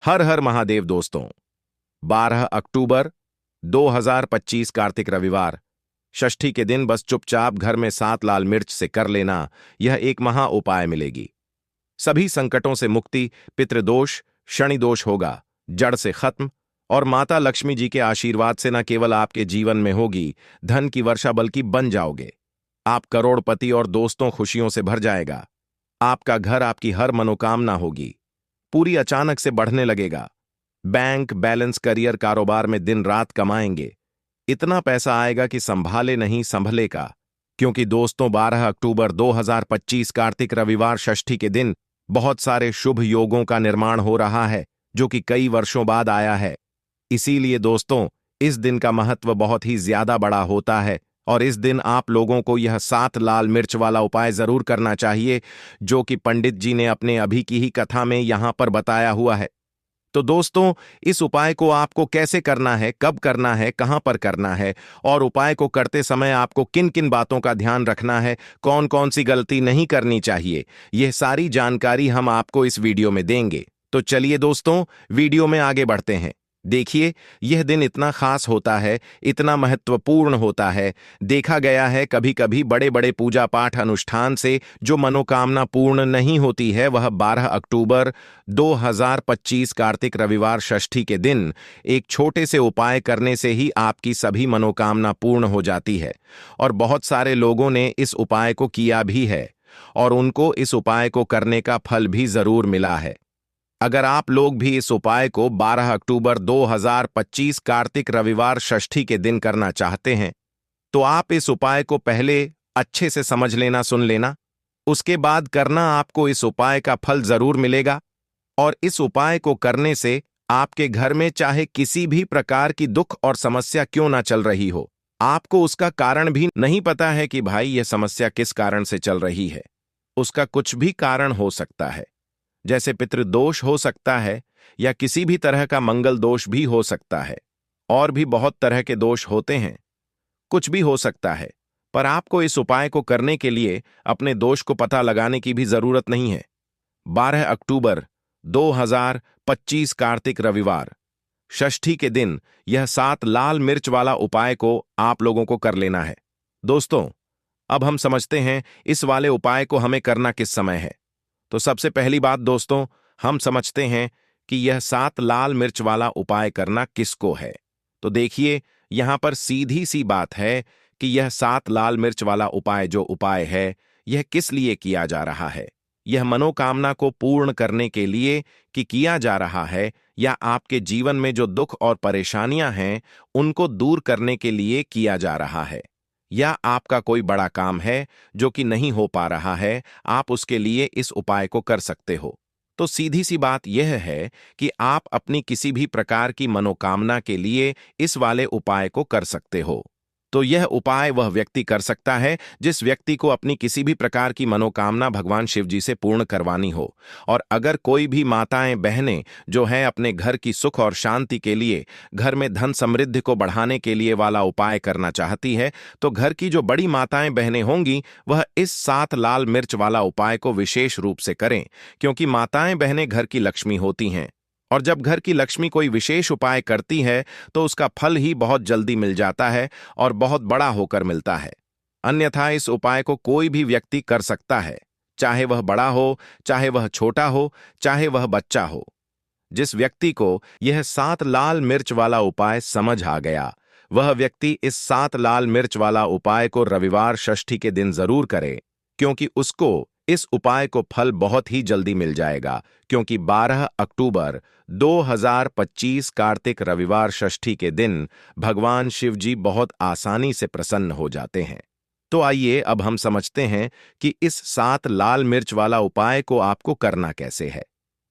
हर हर महादेव दोस्तों। 12 अक्टूबर 2025 कार्तिक रविवार षष्ठी के दिन बस चुपचाप घर में 7 लाल मिर्च से कर लेना, यह एक महा उपाय मिलेगी। सभी संकटों से मुक्ति, पितृदोष शनि दोष होगा जड़ से खत्म, और माता लक्ष्मी जी के आशीर्वाद से न केवल आपके जीवन में होगी धन की वर्षा बल्कि बन जाओगे आप करोड़पति, और दोस्तों खुशियों से भर जाएगा। आपका घर, आपकी हर मनोकामना होगी पूरी अचानक से बढ़ने लगेगा। बैंक बैलेंस, करियर, कारोबार में दिन रात कमाएंगे, इतना पैसा आएगा कि संभाले नहीं संभलेगा। क्योंकि दोस्तों 12 अक्टूबर 2025 कार्तिक रविवार षष्ठी के दिन बहुत सारे शुभ योगों का निर्माण हो रहा है जो कि कई वर्षों बाद आया है। इसीलिए दोस्तों इस दिन का महत्व बहुत ही ज्यादा बड़ा होता है, और इस दिन आप लोगों को यह 7 लाल मिर्च वाला उपाय जरूर करना चाहिए जो कि पंडित जी ने अपने अभी की ही कथा में यहां पर बताया हुआ है। तो दोस्तों इस उपाय को आपको कैसे करना है, कब करना है, कहां पर करना है, और उपाय को करते समय आपको किन किन बातों का ध्यान रखना है, कौन कौन सी गलती नहीं करनी चाहिए, यह सारी जानकारी हम आपको इस वीडियो में देंगे। तो चलिए दोस्तों वीडियो में आगे बढ़ते हैं। देखिए यह दिन इतना खास होता है, इतना महत्वपूर्ण होता है। देखा गया है कभी कभी बड़े बड़े पूजा पाठ अनुष्ठान से जो मनोकामना पूर्ण नहीं होती है, वह 12 अक्टूबर 2025 कार्तिक रविवार षष्ठी के दिन एक छोटे से उपाय करने से ही आपकी सभी मनोकामना पूर्ण हो जाती है। और बहुत सारे लोगों ने इस उपाय को किया भी है और उनको इस उपाय को करने का फल भी जरूर मिला है। अगर आप लोग भी इस उपाय को 12 अक्टूबर 2025 कार्तिक रविवार षष्ठी के दिन करना चाहते हैं, तो आप इस उपाय को पहले अच्छे से समझ लेना, सुन लेना, उसके बाद करना। आपको इस उपाय का फल जरूर मिलेगा, और इस उपाय को करने से आपके घर में चाहे किसी भी प्रकार की दुख और समस्या क्यों ना चल रही हो, आपको उसका कारण भी नहीं पता है कि भाई यह समस्या किस कारण से चल रही है। उसका कुछ भी कारण हो सकता है, जैसे पितृदोष हो सकता है, या किसी भी तरह का मंगल दोष भी हो सकता है, और भी बहुत तरह के दोष होते हैं, कुछ भी हो सकता है। पर आपको इस उपाय को करने के लिए अपने दोष को पता लगाने की भी जरूरत नहीं है। 12 अक्टूबर 2025 कार्तिक रविवार षष्ठी के दिन यह 7 लाल मिर्च वाला उपाय को आप लोगों को कर लेना है। दोस्तों अब हम समझते हैं इस वाले उपाय को हमें करना किस समय है। तो सबसे पहली बात दोस्तों, हम समझते हैं कि यह 7 लाल मिर्च वाला उपाय करना किसको है। तो देखिए यहां पर सीधी सी बात है कि यह 7 लाल मिर्च वाला उपाय जो उपाय है, यह किस लिए किया जा रहा है। यह मनोकामना को पूर्ण करने के लिए कि किया जा रहा है, या आपके जीवन में जो दुख और परेशानियां हैं उनको दूर करने के लिए किया जा रहा है, या आपका कोई बड़ा काम है जो कि नहीं हो पा रहा है, आप उसके लिए इस उपाय को कर सकते हो। तो सीधी सी बात यह है कि आप अपनी किसी भी प्रकार की मनोकामना के लिए इस वाले उपाय को कर सकते हो। तो यह उपाय वह व्यक्ति कर सकता है जिस व्यक्ति को अपनी किसी भी प्रकार की मनोकामना भगवान शिव जी से पूर्ण करवानी हो। और अगर कोई भी माताएं बहनें जो हैं अपने घर की सुख और शांति के लिए, घर में धन समृद्धि को बढ़ाने के लिए वाला उपाय करना चाहती है, तो घर की जो बड़ी माताएं बहनें होंगी वह इस 7 लाल मिर्च वाला उपाय को विशेष रूप से करें, क्योंकि माताएं बहनें घर की लक्ष्मी होती हैं, और जब घर की लक्ष्मी कोई विशेष उपाय करती है तो उसका फल ही बहुत जल्दी मिल जाता है और बहुत बड़ा होकर मिलता है। अन्यथा इस उपाय को कोई भी व्यक्ति कर सकता है, चाहे वह बड़ा हो, चाहे वह छोटा हो, चाहे वह बच्चा हो। जिस व्यक्ति को यह 7 लाल मिर्च वाला उपाय समझ आ गया, वह व्यक्ति इस 7 लाल मिर्च वाला उपाय को रविवार षष्ठी के दिन जरूर करे, क्योंकि उसको इस उपाय को फल बहुत ही जल्दी मिल जाएगा। क्योंकि 12 अक्टूबर 2025 कार्तिक रविवार षष्ठी के दिन भगवान शिव जी बहुत आसानी से प्रसन्न हो जाते हैं। तो आइए अब हम समझते हैं कि इस 7 लाल मिर्च वाला उपाय को आपको करना कैसे है,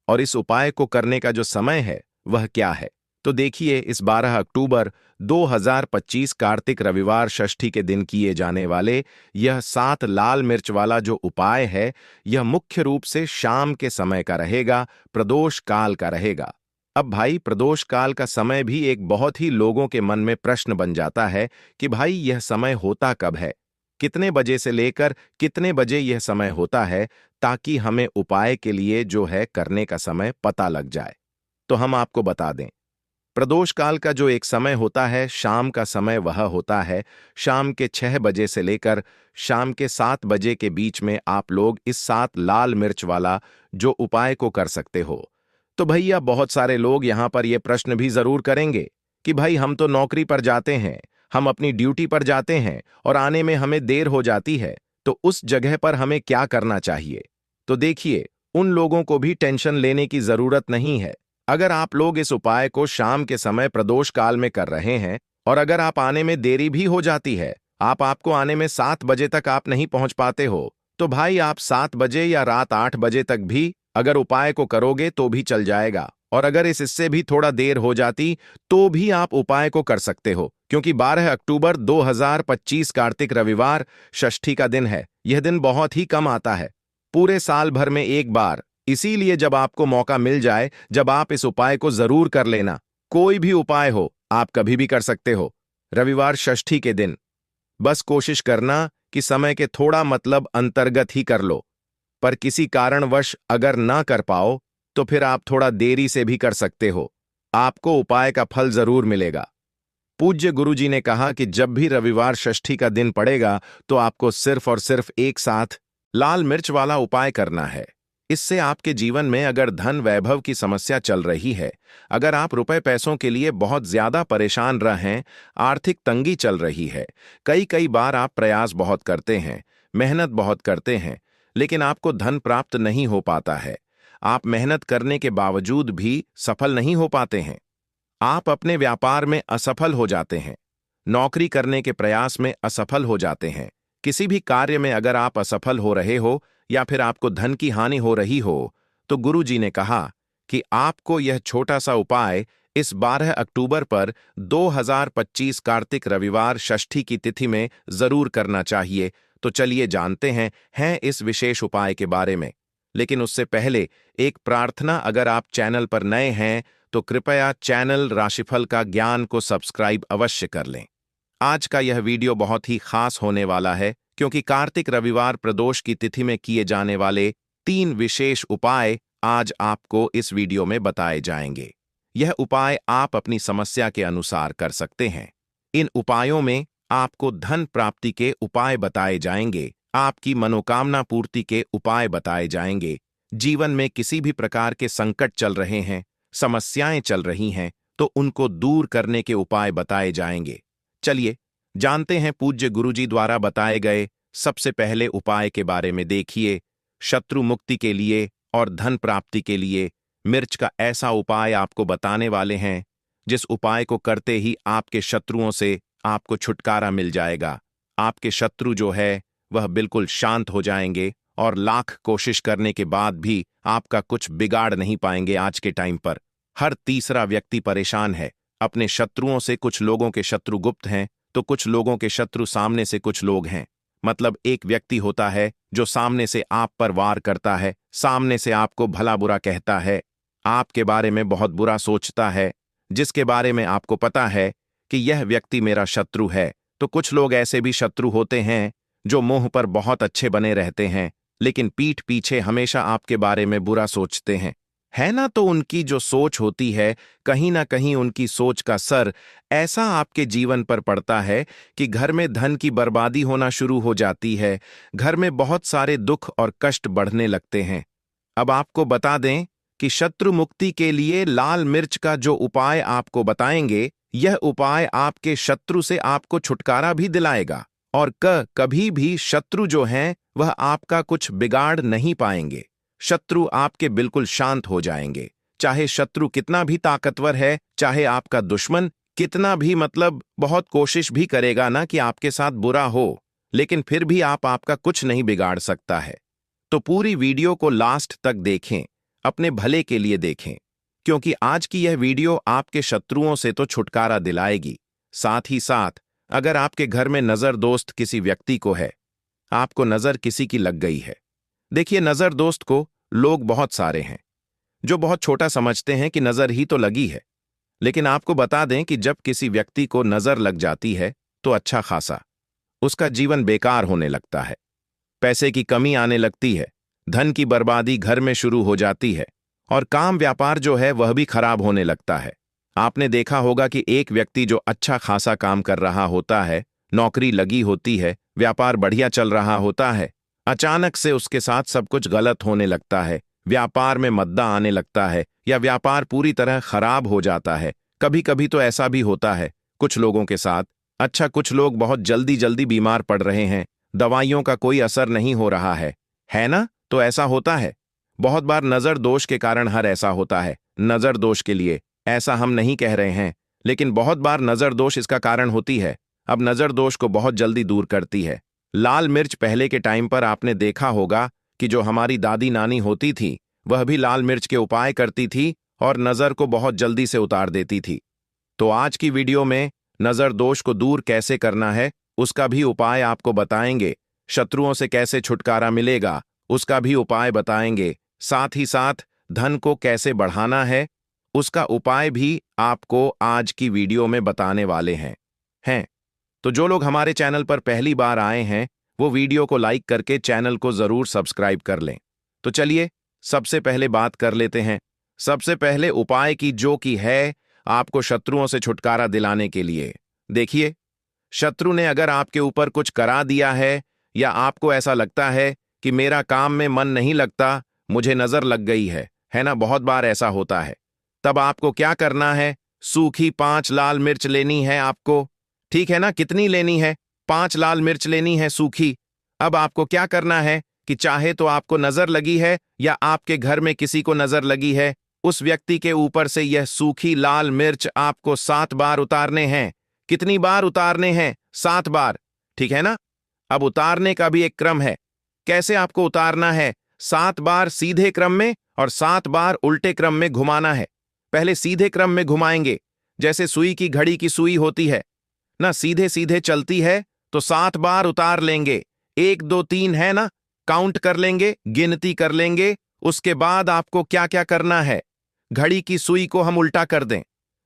और इस उपाय को करने का जो समय है वह क्या है। तो देखिए इस 12 अक्टूबर 2025 कार्तिक रविवार षष्ठी के दिन किए जाने वाले यह 7 लाल मिर्च वाला जो उपाय है, यह मुख्य रूप से शाम के समय का रहेगा, प्रदोष काल का रहेगा। अब भाई प्रदोष काल का समय भी एक बहुत ही लोगों के मन में प्रश्न बन जाता है कि भाई यह समय होता कब है, कितने बजे से लेकर कितने बजे यह समय होता है, ताकि हमें उपाय के लिए जो है करने का समय पता लग जाए। तो हम आपको बता दें। प्रदोष काल का जो एक समय होता है, शाम का समय, वह होता है शाम के 6 बजे से लेकर शाम के 7 बजे के बीच में आप लोग इस 7 लाल मिर्च वाला जो उपाय को कर सकते हो। तो भैया बहुत सारे लोग यहाँ पर यह प्रश्न भी जरूर करेंगे कि भाई हम तो नौकरी पर जाते हैं, हम अपनी ड्यूटी पर जाते हैं और आने में हमें देर हो जाती है, तो उस जगह पर हमें क्या करना चाहिए? तो देखिए, उन लोगों को भी टेंशन लेने की जरूरत नहीं है। अगर आप लोग इस उपाय को शाम के समय प्रदोष काल में कर रहे हैं और अगर आप आने में देरी भी हो जाती है, आपको आने में 7 बजे तक आप नहीं पहुंच पाते हो, तो भाई आप 7 बजे या रात 8 बजे तक भी अगर उपाय को करोगे तो भी चल जाएगा। और अगर इससे भी थोड़ा देर हो जाती तो भी आप उपाय को कर सकते हो, क्योंकि 12 अक्टूबर 2025 कार्तिक रविवार षष्ठी का दिन है। यह दिन बहुत ही कम आता है, पूरे साल भर में एक बार। इसीलिए जब आपको मौका मिल जाए, जब आप इस उपाय को जरूर कर लेना। कोई भी उपाय हो, आप कभी भी कर सकते हो, रविवार षष्ठी के दिन। बस कोशिश करना कि समय के थोड़ा मतलब अंतर्गत ही कर लो, पर किसी कारणवश अगर ना कर पाओ तो फिर आप थोड़ा देरी से भी कर सकते हो, आपको उपाय का फल जरूर मिलेगा। पूज्य गुरुजी ने कहा कि जब भी रविवार षष्ठी का दिन पड़ेगा तो आपको सिर्फ और सिर्फ एक साथ लाल मिर्च वाला उपाय करना है। इससे आपके जीवन में अगर धन वैभव की समस्या चल रही है, अगर आप रुपए पैसों के लिए बहुत ज्यादा परेशान रहे हैं, आर्थिक तंगी चल रही है, कई बार आप प्रयास बहुत करते हैं, मेहनत बहुत करते हैं, लेकिन आपको धन प्राप्त नहीं हो पाता है, आप मेहनत करने के बावजूद भी सफल नहीं हो पाते हैं, आप अपने व्यापार में असफल हो जाते हैं, नौकरी करने के प्रयास में असफल हो जाते हैं, किसी भी कार्य में अगर आप असफल हो रहे हो या फिर आपको धन की हानि हो रही हो, तो गुरुजी ने कहा कि आपको यह छोटा सा उपाय इस 12 अक्टूबर पर 2025 कार्तिक रविवार षष्ठी की तिथि में जरूर करना चाहिए। तो चलिए जानते हैं इस विशेष उपाय के बारे में। लेकिन उससे पहले एक प्रार्थना, अगर आप चैनल पर नए हैं तो कृपया चैनल राशिफल का ज्ञान को सब्सक्राइब अवश्य कर लें। आज का यह वीडियो बहुत ही खास होने वाला है, क्योंकि कार्तिक रविवार प्रदोष की तिथि में किए जाने वाले 3 विशेष उपाय आज आपको इस वीडियो में बताए जाएंगे। यह उपाय आप अपनी समस्या के अनुसार कर सकते हैं। इन उपायों में आपको धन प्राप्ति के उपाय बताए जाएंगे, आपकी मनोकामना पूर्ति के उपाय बताए जाएंगे, जीवन में किसी भी प्रकार के संकट चल रहे हैं, समस्याएं चल रही हैं, तो उनको दूर करने के उपाय बताए जाएंगे। चलिए जानते हैं पूज्य गुरुजी द्वारा बताए गए सबसे पहले उपाय के बारे में। देखिए, शत्रु मुक्ति के लिए और धन प्राप्ति के लिए मिर्च का ऐसा उपाय आपको बताने वाले हैं, जिस उपाय को करते ही आपके शत्रुओं से आपको छुटकारा मिल जाएगा। आपके शत्रु जो है वह बिल्कुल शांत हो जाएंगे और लाख कोशिश करने के बाद भी आपका कुछ बिगाड़ नहीं पाएंगे। आज के टाइम पर हर तीसरा व्यक्ति परेशान है अपने शत्रुओं से। कुछ लोगों के शत्रु गुप्त हैं, तो कुछ लोगों के शत्रु सामने से कुछ लोग हैं। मतलब एक व्यक्ति होता है जो सामने से आप पर वार करता है, सामने से आपको भला बुरा कहता है, आपके बारे में बहुत बुरा सोचता है, जिसके बारे में आपको पता है कि यह व्यक्ति मेरा शत्रु है। तो कुछ लोग ऐसे भी शत्रु होते हैं जो मुंह पर बहुत अच्छे बने रहते हैं, लेकिन पीठ पीछे हमेशा आपके बारे में बुरा सोचते हैं, है ना। तो उनकी जो सोच होती है, कहीं ना कहीं उनकी सोच का असर ऐसा आपके जीवन पर पड़ता है कि घर में धन की बर्बादी होना शुरू हो जाती है, घर में बहुत सारे दुख और कष्ट बढ़ने लगते हैं। अब आपको बता दें कि शत्रु मुक्ति के लिए लाल मिर्च का जो उपाय आपको बताएंगे, यह उपाय आपके शत्रु से आपको छुटकारा भी दिलाएगा और कभी भी शत्रु जो हैं वह आपका कुछ बिगाड़ नहीं पाएंगे। शत्रु आपके बिल्कुल शांत हो जाएंगे। चाहे शत्रु कितना भी ताकतवर है, चाहे आपका दुश्मन कितना भी मतलब बहुत कोशिश भी करेगा ना कि आपके साथ बुरा हो, लेकिन फिर भी आपका कुछ नहीं बिगाड़ सकता है। तो पूरी वीडियो को लास्ट तक देखें, अपने भले के लिए देखें, क्योंकि आज की यह वीडियो आपके शत्रुओं से तो छुटकारा दिलाएगी, साथ ही साथ अगर आपके घर में नजर दोस्त किसी व्यक्ति को है, आपको नजर किसी की लग गई है। देखिए, नजर दोस्त को लोग बहुत सारे हैं जो बहुत छोटा समझते हैं कि नजर ही तो लगी है, लेकिन आपको बता दें कि जब किसी व्यक्ति को नजर लग जाती है तो अच्छा खासा उसका जीवन बेकार होने लगता है, पैसे की कमी आने लगती है, धन की बर्बादी घर में शुरू हो जाती है और काम व्यापार जो है वह भी खराब होने लगता है। आपने देखा होगा कि एक व्यक्ति जो अच्छा खासा काम कर रहा होता है, नौकरी लगी होती है, व्यापार बढ़िया चल रहा होता है, अचानक से उसके साथ सब कुछ गलत होने लगता है, व्यापार में मद्दा आने लगता है या व्यापार पूरी तरह खराब हो जाता है। कभी कभी तो ऐसा भी होता है कुछ लोगों के साथ। अच्छा, कुछ लोग बहुत जल्दी जल्दी बीमार पड़ रहे हैं, दवाइयों का कोई असर नहीं हो रहा है ना? तो ऐसा होता है। बहुत बार नजर दोष के कारण हर ऐसा होता है। नजर दोष के लिए ऐसा हम नहीं कह रहे हैं, लेकिन बहुत बार नजर दोष इसका कारण होती है। अब नजर दोष को बहुत जल्दी दूर करती है लाल मिर्च। पहले के टाइम पर आपने देखा होगा कि जो हमारी दादी नानी होती थी वह भी लाल मिर्च के उपाय करती थी और नजर को बहुत जल्दी से उतार देती थी। तो आज की वीडियो में नजर दोष को दूर कैसे करना है उसका भी उपाय आपको बताएंगे। शत्रुओं से कैसे छुटकारा मिलेगा उसका भी उपाय बताएंगे। साथ ही साथ धन को कैसे बढ़ाना है उसका उपाय भी आपको आज की वीडियो में बताने वाले हैं। तो जो लोग हमारे चैनल पर पहली बार आए हैं वो वीडियो को लाइक करके चैनल को जरूर सब्सक्राइब कर लें। तो चलिए सबसे पहले बात कर लेते हैं। सबसे पहले उपाय की, जो कि है आपको शत्रुओं से छुटकारा दिलाने के लिए। देखिए, शत्रु ने अगर आपके ऊपर कुछ करा दिया है या आपको ऐसा लगता है कि मेरा काम में मन नहीं लगता, मुझे नजर लग गई है ना? बहुत बार ऐसा होता है। तब आपको क्या करना है? सूखी 5 लाल मिर्च लेनी है आपको। ठीक है ना? कितनी लेनी है? 5 लाल मिर्च लेनी है सूखी। अब आपको क्या करना है कि चाहे तो आपको नजर लगी है या आपके घर में किसी को नजर लगी है, उस व्यक्ति के ऊपर से यह सूखी लाल मिर्च आपको 7 बार उतारने हैं। कितनी बार उतारने हैं? 7 बार। ठीक है ना? अब उतारने का भी एक क्रम है। कैसे आपको उतारना है? 7 बार सीधे क्रम में और 7 बार उल्टे क्रम में घुमाना है। पहले सीधे क्रम में घुमाएंगे, जैसे सुई की घड़ी की सुई होती है ना, सीधे सीधे चलती है, तो 7 बार उतार लेंगे। 1 2 3 है ना, काउंट कर लेंगे, गिनती कर लेंगे। उसके बाद आपको क्या क्या करना है? घड़ी की सुई को हम उल्टा कर दें,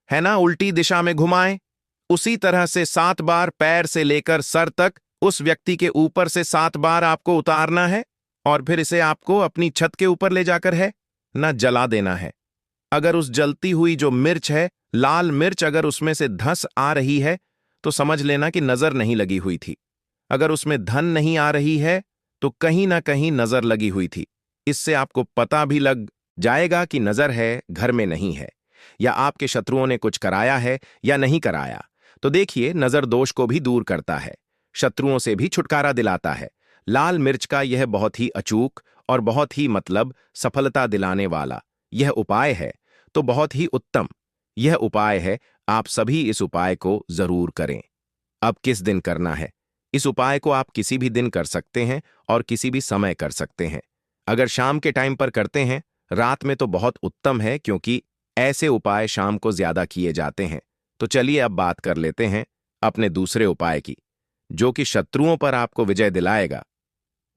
है ना, उल्टी दिशा में घुमाएं। उसी तरह से 7 बार पैर से लेकर सर तक उस व्यक्ति के ऊपर से 7 बार आपको उतारना है और फिर इसे आपको अपनी छत के ऊपर ले जाकर है ना जला देना है। अगर उस जलती हुई जो मिर्च है, लाल मिर्च, अगर उसमें से धस आ रही है तो समझ लेना कि नजर नहीं लगी हुई थी। अगर उसमें धन नहीं आ रही है तो कहीं ना कहीं नजर लगी हुई थी। इससे आपको पता भी लग जाएगा कि नजर है, घर में नहीं है, या आपके शत्रुओं ने कुछ कराया है या नहीं कराया। तो देखिए, नजर दोष को भी दूर करता है, शत्रुओं से भी छुटकारा दिलाता है। लाल मिर्च का यह बहुत ही अचूक और बहुत ही सफलता दिलाने वाला यह उपाय है। तो बहुत ही उत्तम यह उपाय है। आप सभी इस उपाय को जरूर करें। अब किस दिन करना है? इस उपाय को आप किसी भी दिन कर सकते हैं और किसी भी समय कर सकते हैं। अगर शाम के टाइम पर करते हैं, रात में, तो बहुत उत्तम है, क्योंकि ऐसे उपाय शाम को ज्यादा किए जाते हैं। तो चलिए अब बात कर लेते हैं अपने दूसरे उपाय की, जो कि शत्रुओं पर आपको विजय दिलाएगा।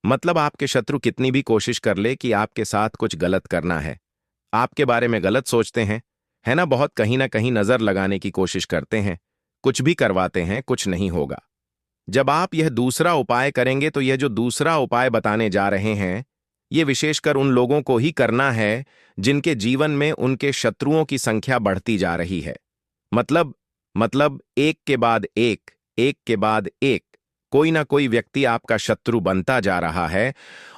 मतलब आपके शत्रु कितनी भी कोशिश कर ले कि आपके साथ कुछ गलत करना है, आपके बारे में गलत सोचते हैं, है ना, बहुत कहीं ना कहीं नजर लगाने की कोशिश करते हैं, कुछ भी करवाते हैं, कुछ नहीं होगा। जब आप यह दूसरा उपाय करेंगे तो यह जो दूसरा उपाय बताने जा रहे हैं, ये विशेषकर उन लोगों को ही करना है जिनके जीवन में उनके शत्रुओं की संख्या बढ़ती जा रही है। मतलब एक के बाद एक, एक के बाद एक, कोई ना कोई व्यक्ति आपका शत्रु बनता जा रहा है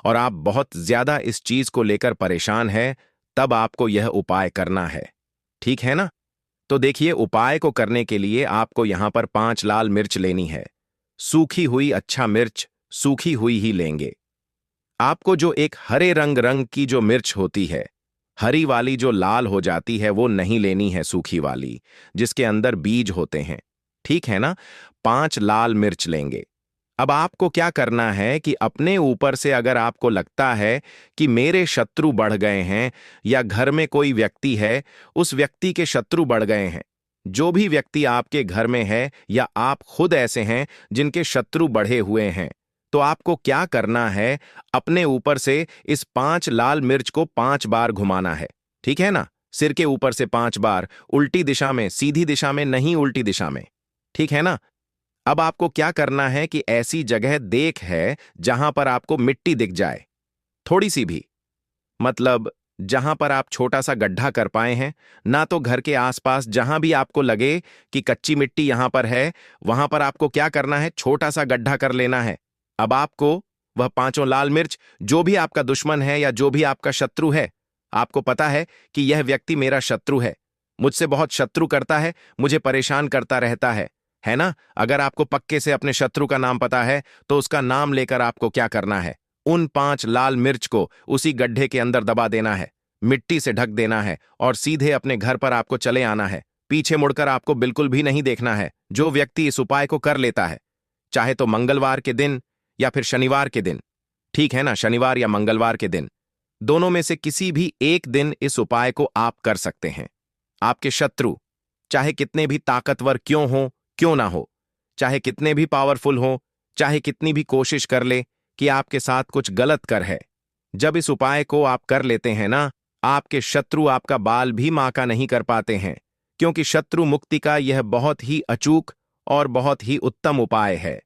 और आप बहुत ज्यादा इस चीज को लेकर परेशान हैं। तब आपको यह उपाय करना है। ठीक है ना? तो देखिए, उपाय को करने के लिए आपको यहां पर 5 लाल मिर्च लेनी है। सूखी हुई, अच्छा मिर्च सूखी हुई ही लेंगे। आपको जो एक हरे रंग की जो मिर्च होती है, हरी वाली जो लाल हो जाती है, वो नहीं लेनी है, सूखी वाली जिसके अंदर बीज होते हैं। ठीक है ना? 5 लाल मिर्च लेंगे। अब आपको क्या करना है कि अपने ऊपर से, अगर आपको लगता है कि मेरे शत्रु बढ़ गए हैं या घर में कोई व्यक्ति है, उस व्यक्ति के शत्रु बढ़ गए हैं, जो भी व्यक्ति आपके घर में है या आप खुद ऐसे हैं जिनके शत्रु बढ़े हुए हैं, तो आपको क्या करना है? अपने ऊपर से इस 5 लाल मिर्च को 5 बार घुमाना है। ठीक है ना? सिर के ऊपर से 5 बार, उल्टी दिशा में, सीधी दिशा में नहीं, उल्टी दिशा में। ठीक है ना? अब आपको क्या करना है कि ऐसी जगह देख है जहां पर आपको मिट्टी दिख जाए, थोड़ी सी भी, मतलब जहां पर आप छोटा सा गड्ढा कर पाए हैं, ना तो घर के आसपास जहां भी आपको लगे कि कच्ची मिट्टी यहां पर है, वहां पर आपको क्या करना है, छोटा सा गड्ढा कर लेना है। अब आपको वह पांचों लाल मिर्च, जो भी आपका दुश्मन है या जो भी आपका शत्रु है, आपको पता है कि यह व्यक्ति मेरा शत्रु है, मुझसे बहुत शत्रु करता है, मुझे परेशान करता रहता है ना? अगर आपको पक्के से अपने शत्रु का नाम पता है, तो उसका नाम लेकर आपको क्या करना है, उन 5 लाल मिर्च को उसी गड्ढे के अंदर दबा देना है, मिट्टी से ढक देना है और सीधे अपने घर पर आपको चले आना है। पीछे मुड़कर आपको बिल्कुल भी नहीं देखना है। जो व्यक्ति इस उपाय को कर लेता है, चाहे तो मंगलवार के दिन या फिर शनिवार के दिन, ठीक है ना, शनिवार या मंगलवार के दिन, दोनों में से किसी भी एक दिन इस उपाय को आप कर सकते हैं। आपके शत्रु चाहे कितने भी ताकतवर क्यों ना हो, चाहे कितने भी पावरफुल हो, चाहे कितनी भी कोशिश कर ले कि आपके साथ कुछ गलत कर है, जब इस उपाय को आप कर लेते हैं ना, आपके शत्रु आपका बाल भी माका नहीं कर पाते हैं, क्योंकि शत्रु मुक्ति का यह बहुत ही अचूक और बहुत ही उत्तम उपाय है।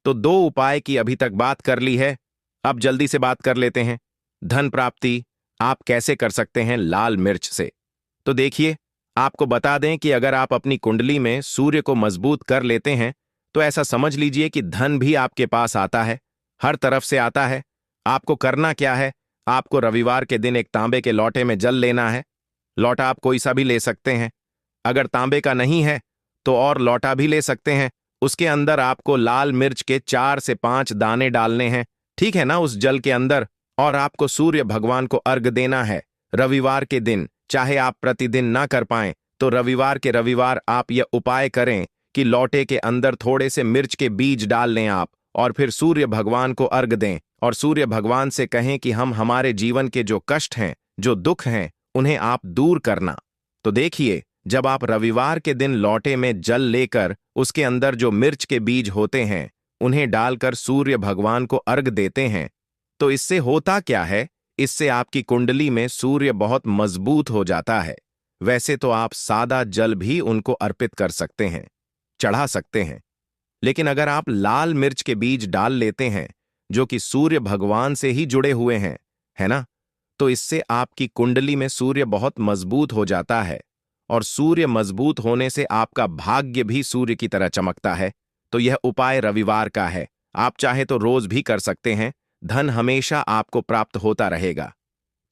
तो 2 उपाय की अभी तक बात कर ली है, अब जल्दी से बात कर लेते हैं। धन प्राप्ति आप कैसे कर सकते हैं लाल मिर्च से? तो देखिए, आपको बता दें कि अगर आप अपनी कुंडली में सूर्य को मजबूत कर लेते हैं, तो ऐसा समझ लीजिए कि धन भी आपके पास आता है, हर तरफ से आता है। आपको करना क्या है, आपको रविवार के दिन एक तांबे के लोटे में जल लेना है। लोटा आप कोई सा भी ले सकते हैं, अगर तांबे का नहीं है तो और लोटा भी ले सकते हैं। उसके अंदर आपको लाल मिर्च के 4 से 5 दाने डालने हैं, ठीक है ना, उस जल के अंदर, और आपको सूर्य भगवान को अर्घ देना है रविवार के दिन। चाहे आप प्रतिदिन ना कर पाएं, तो रविवार के रविवार आप यह उपाय करें कि लोटे के अंदर थोड़े से मिर्च के बीज डाल लें आप, और फिर सूर्य भगवान को अर्घ दें और सूर्य भगवान से कहें कि हम हमारे जीवन के जो कष्ट हैं, जो दुख हैं, उन्हें आप दूर करना। तो देखिए, जब आप रविवार के दिन लोटे में जल लेकर उसके अंदर जो मिर्च के बीज होते हैं, उन्हें डालकर सूर्य भगवान को अर्घ देते हैं, तो इससे होता क्या है, इससे आपकी कुंडली में सूर्य बहुत मजबूत हो जाता है। वैसे तो आप सादा जल भी उनको अर्पित कर सकते हैं, चढ़ा सकते हैं, लेकिन अगर आप लाल मिर्च के बीज डाल लेते हैं, जो कि सूर्य भगवान से ही जुड़े हुए हैं, है ना, तो इससे आपकी कुंडली में सूर्य बहुत मजबूत हो जाता है, और सूर्य मजबूत होने से आपका भाग्य भी सूर्य की तरह चमकता है। तो यह उपाय रविवार का है, आप चाहे तो रोज भी कर सकते हैं, धन हमेशा आपको प्राप्त होता रहेगा।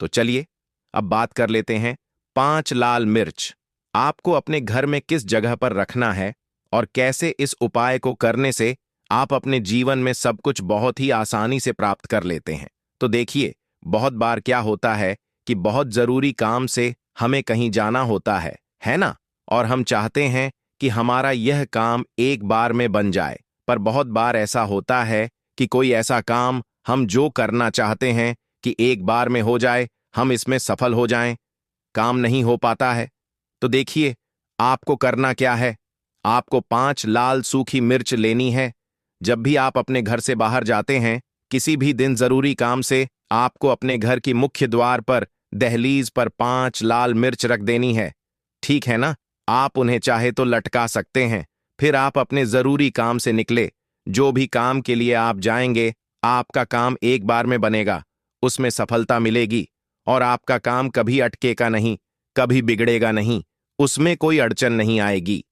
तो चलिए, अब बात कर लेते हैं 5 लाल मिर्च आपको अपने घर में किस जगह पर रखना है और कैसे इस उपाय को करने से आप अपने जीवन में सब कुछ बहुत ही आसानी से प्राप्त कर लेते हैं। तो देखिए, बहुत बार क्या होता है कि बहुत जरूरी काम से हमें कहीं जाना होता है ना, और हम चाहते हैं कि हमारा यह काम एक बार में बन जाए, पर बहुत बार ऐसा होता है कि कोई ऐसा काम हम जो करना चाहते हैं कि एक बार में हो जाए, हम इसमें सफल हो जाएं, काम नहीं हो पाता है। तो देखिए, आपको करना क्या है, आपको 5 लाल सूखी मिर्च लेनी है। जब भी आप अपने घर से बाहर जाते हैं, किसी भी दिन जरूरी काम से, आपको अपने घर की मुख्य द्वार पर दहलीज पर 5 लाल मिर्च रख देनी है, ठीक है ना। आप उन्हें चाहे तो लटका सकते हैं, फिर आप अपने जरूरी काम से निकले। जो भी काम के लिए आप जाएंगे, आपका काम एक बार में बनेगा, उसमें सफलता मिलेगी, और आपका काम कभी अटकेगा नहीं, कभी बिगड़ेगा नहीं, उसमें कोई अड़चन नहीं आएगी।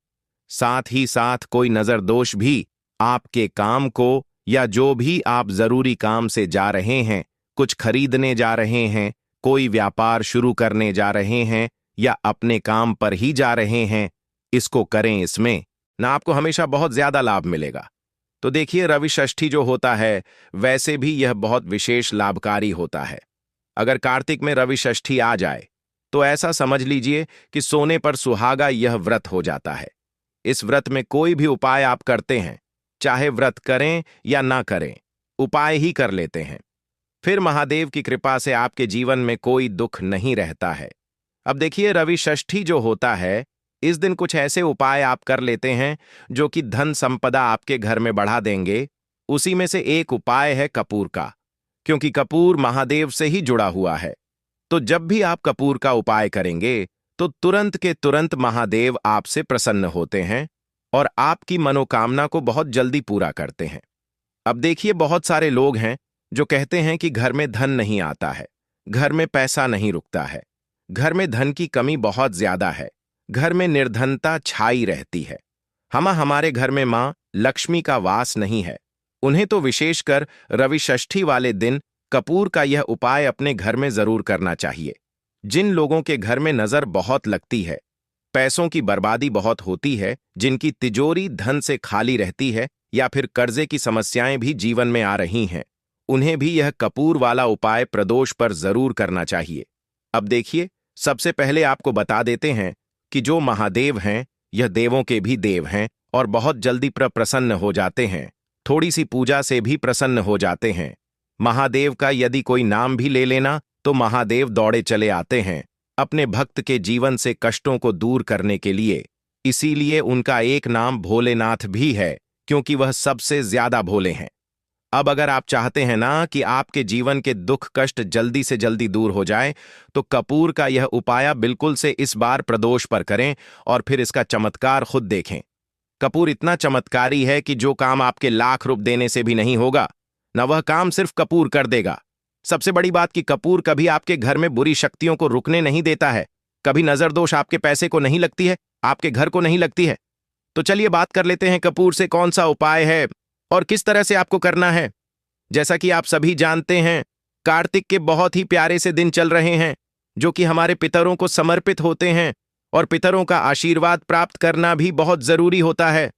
साथ ही साथ कोई नजर दोष भी आपके काम को, या जो भी आप जरूरी काम से जा रहे हैं, कुछ खरीदने जा रहे हैं, कोई व्यापार शुरू करने जा रहे हैं, या अपने काम पर ही जा रहे हैं, इसको करें, इसमें ना आपको हमेशा बहुत ज्यादा लाभ मिलेगा। तो देखिए, रवि षष्ठी जो होता है, वैसे भी यह बहुत विशेष लाभकारी होता है। अगर कार्तिक में रवि षष्ठी आ जाए, तो ऐसा समझ लीजिए कि सोने पर सुहागा यह व्रत हो जाता है। इस व्रत में कोई भी उपाय आप करते हैं, चाहे व्रत करें या ना करें, उपाय ही कर लेते हैं, फिर महादेव की कृपा से आपके जीवन में कोई दुख नहीं रहता है। अब देखिए, रवि षष्ठी जो होता है, इस दिन कुछ ऐसे उपाय आप कर लेते हैं जो कि धन संपदा आपके घर में बढ़ा देंगे। उसी में से एक उपाय है कपूर का, क्योंकि कपूर महादेव से ही जुड़ा हुआ है। तो जब भी आप कपूर का उपाय करेंगे, तो तुरंत के तुरंत महादेव आपसे प्रसन्न होते हैं और आपकी मनोकामना को बहुत जल्दी पूरा करते हैं। अब देखिए, बहुत सारे लोग हैं जो कहते हैं कि घर में धन नहीं आता है, घर में पैसा नहीं रुकता है, घर में धन की कमी बहुत ज्यादा है, घर में निर्धनता छाई रहती है। हमारे घर में मां लक्ष्मी का वास नहीं है। उन्हें तो विशेषकर रवि षष्ठी वाले दिन कपूर का यह उपाय अपने घर में जरूर करना चाहिए। जिन लोगों के घर में नजर बहुत लगती है, पैसों की बर्बादी बहुत होती है, जिनकी तिजोरी धन से खाली रहती है या फिर कर्जे की समस्याएं भी जीवन में आ रही हैं, उन्हें भी यह कपूर वाला उपाय प्रदोष पर जरूर करना चाहिए। अब देखिए, सबसे पहले आपको बता देते हैं कि जो महादेव हैं, यह देवों के भी देव हैं और बहुत जल्दी प्रसन्न हो जाते हैं। थोड़ी सी पूजा से भी प्रसन्न हो जाते हैं। महादेव का यदि कोई नाम भी ले लेना तो महादेव दौड़े चले आते हैं अपने भक्त के जीवन से कष्टों को दूर करने के लिए। इसीलिए उनका एक नाम भोलेनाथ भी है, क्योंकि वह सबसे ज्यादा भोले हैं। अब अगर आप चाहते हैं ना कि आपके जीवन के दुख कष्ट जल्दी से जल्दी दूर हो जाए, तो कपूर का यह उपाय बिल्कुल से इस बार प्रदोष पर करें और फिर इसका चमत्कार खुद देखें। कपूर इतना चमत्कारी है कि जो काम आपके लाख रुपए देने से भी नहीं होगा, न वह काम सिर्फ कपूर कर देगा। सबसे बड़ी बात कि कपूर कभी आपके घर में बुरी शक्तियों को रुकने नहीं देता है। कभी नजर दोष आपके पैसे को नहीं लगती है, आपके घर को नहीं लगती है। तो चलिए बात कर लेते हैं कपूर से कौन सा उपाय है और किस तरह से आपको करना है। जैसा कि आप सभी जानते हैं, कार्तिक के बहुत ही प्यारे से दिन चल रहे हैं, जो कि हमारे पितरों को समर्पित होते हैं, और पितरों का आशीर्वाद प्राप्त करना भी बहुत जरूरी होता है।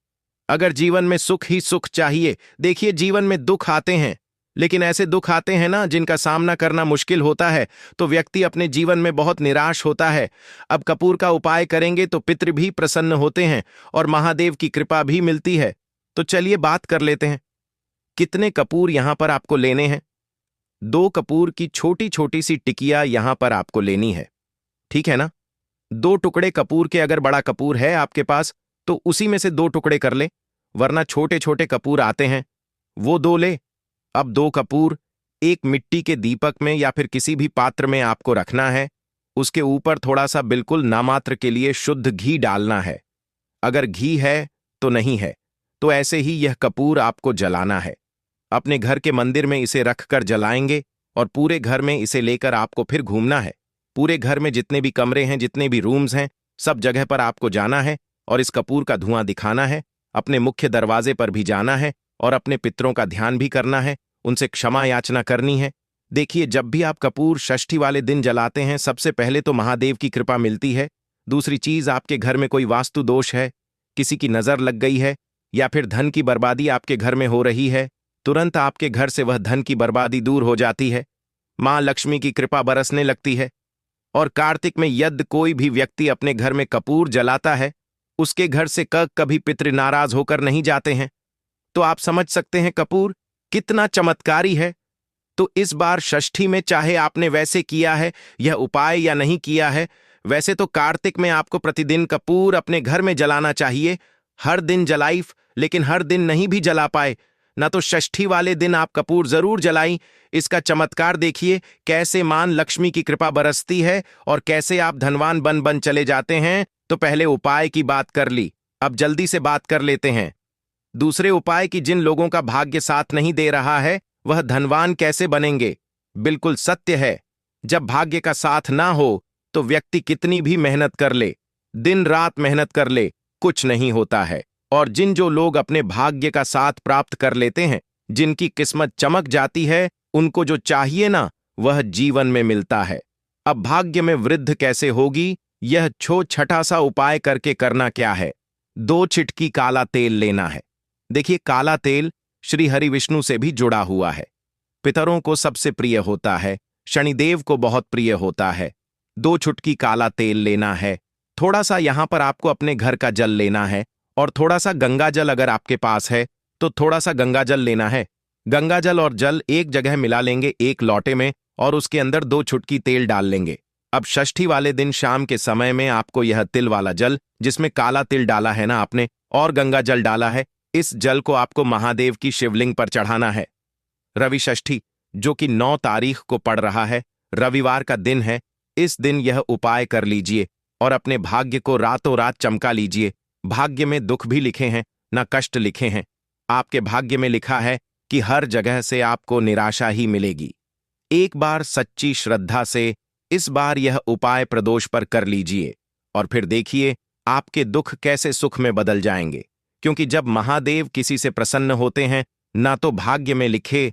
अगर जीवन में सुख ही सुख चाहिए, देखिए जीवन में दुख आते हैं, लेकिन ऐसे दुख आते हैं ना जिनका सामना करना मुश्किल होता है, तो व्यक्ति अपने जीवन में बहुत निराश होता है। अब कपूर का उपाय करेंगे तो पितृ भी प्रसन्न होते हैं और महादेव की कृपा भी मिलती है। तो चलिए बात कर लेते हैं। कितने कपूर यहां पर आपको लेने हैं? 2 कपूर की छोटी छोटी सी टिकिया यहां पर आपको लेनी है, ठीक है ना? 2 टुकड़े कपूर के, अगर बड़ा कपूर है आपके पास तो उसी में से 2 टुकड़े कर ले, वरना छोटे छोटे कपूर आते हैं, वो 2 ले। अब 2 कपूर एक मिट्टी के दीपक में या फिर किसी भी पात्र में आपको रखना है। उसके ऊपर थोड़ा सा बिल्कुल नामात्र के लिए शुद्ध घी डालना है। अगर घी है तो नहीं है तो ऐसे ही यह कपूर आपको जलाना है। अपने घर के मंदिर में इसे रखकर जलाएंगे और पूरे घर में इसे लेकर आपको फिर घूमना है। पूरे घर में जितने भी कमरे हैं, जितने भी रूम्स हैं, सब जगह पर आपको जाना है और इस कपूर का धुआं दिखाना है। अपने मुख्य दरवाजे पर भी जाना है और अपने पितरों का ध्यान भी करना है, उनसे क्षमा याचना करनी है। देखिए, जब भी आप कपूर षष्ठी वाले दिन जलाते हैं, सबसे पहले तो महादेव की कृपा मिलती है। दूसरी चीज, आपके घर में कोई वास्तु दोष है, किसी की नजर लग गई है या फिर धन की बर्बादी आपके घर में हो रही है, तुरंत आपके घर से वह धन की बर्बादी दूर हो जाती है। मां लक्ष्मी की कृपा बरसने लगती है। और कार्तिक में यदि कोई भी व्यक्ति अपने घर में कपूर जलाता है, उसके घर से कभी पितृ नाराज होकर नहीं जाते हैं। तो आप समझ सकते हैं कपूर कितना चमत्कारी है। तो इस बार षष्ठी में चाहे आपने वैसे किया है यह उपाय या नहीं किया है, वैसे तो कार्तिक में आपको प्रतिदिन कपूर अपने घर में जलाना चाहिए। हर दिन जलाइफ, लेकिन हर दिन नहीं भी जला पाए ना, तो षष्ठी वाले दिन आप कपूर जरूर जलाई। इसका चमत्कार देखिए, कैसे मान लक्ष्मी की कृपा बरसती है और कैसे आप धनवान बन बन चले जाते हैं। तो पहले उपाय की बात कर ली, अब जल्दी से बात कर लेते हैं दूसरे उपाय की। जिन लोगों का भाग्य साथ नहीं दे रहा है, वह धनवान कैसे बनेंगे? बिल्कुल सत्य है, जब भाग्य का साथ ना हो तो व्यक्ति कितनी भी मेहनत कर ले, दिन रात मेहनत कर ले, कुछ नहीं होता है। और जो लोग अपने भाग्य का साथ प्राप्त कर लेते हैं, जिनकी किस्मत चमक जाती है, उनको जो चाहिए ना वह जीवन में मिलता है। अब भाग्य में वृद्धि कैसे होगी? यह छोटा सा उपाय करके करना क्या है, 2 चिटकी काला तेल लेना है। देखिए, काला तेल श्री हरि विष्णु से भी जुड़ा हुआ है, पितरों को सबसे प्रिय होता है, शनिदेव को बहुत प्रिय होता है। 2 चुटकी काला तेल लेना है। थोड़ा सा यहां पर आपको अपने घर का जल लेना है और थोड़ा सा गंगा जल, अगर आपके पास है तो थोड़ा सा गंगा जल लेना है। गंगा जल और जल एक जगह मिला लेंगे एक लोटे में और उसके अंदर 2 चुटकी तेल डाल लेंगे। अब षष्ठी वाले दिन शाम के समय में आपको यह तिल वाला जल, जिसमें काला तिल डाला है ना आपने और गंगा जल डाला है, इस जल को आपको महादेव की शिवलिंग पर चढ़ाना है। रवि षष्ठी, जो कि 9 तारीख को पड़ रहा है, रविवार का दिन है, इस दिन यह उपाय कर लीजिए और अपने भाग्य को रातों रात चमका लीजिए। भाग्य में दुख भी लिखे हैं ना कष्ट लिखे हैं। आपके भाग्य में लिखा है कि हर जगह से आपको निराशा ही मिलेगी। एक बार सच्ची श्रद्धा से इस बार यह उपाय प्रदोष पर कर लीजिए और फिर देखिए आपके दुख कैसे सुख में बदल जाएंगे। क्योंकि जब महादेव किसी से प्रसन्न होते हैं, ना तो भाग्य में लिखे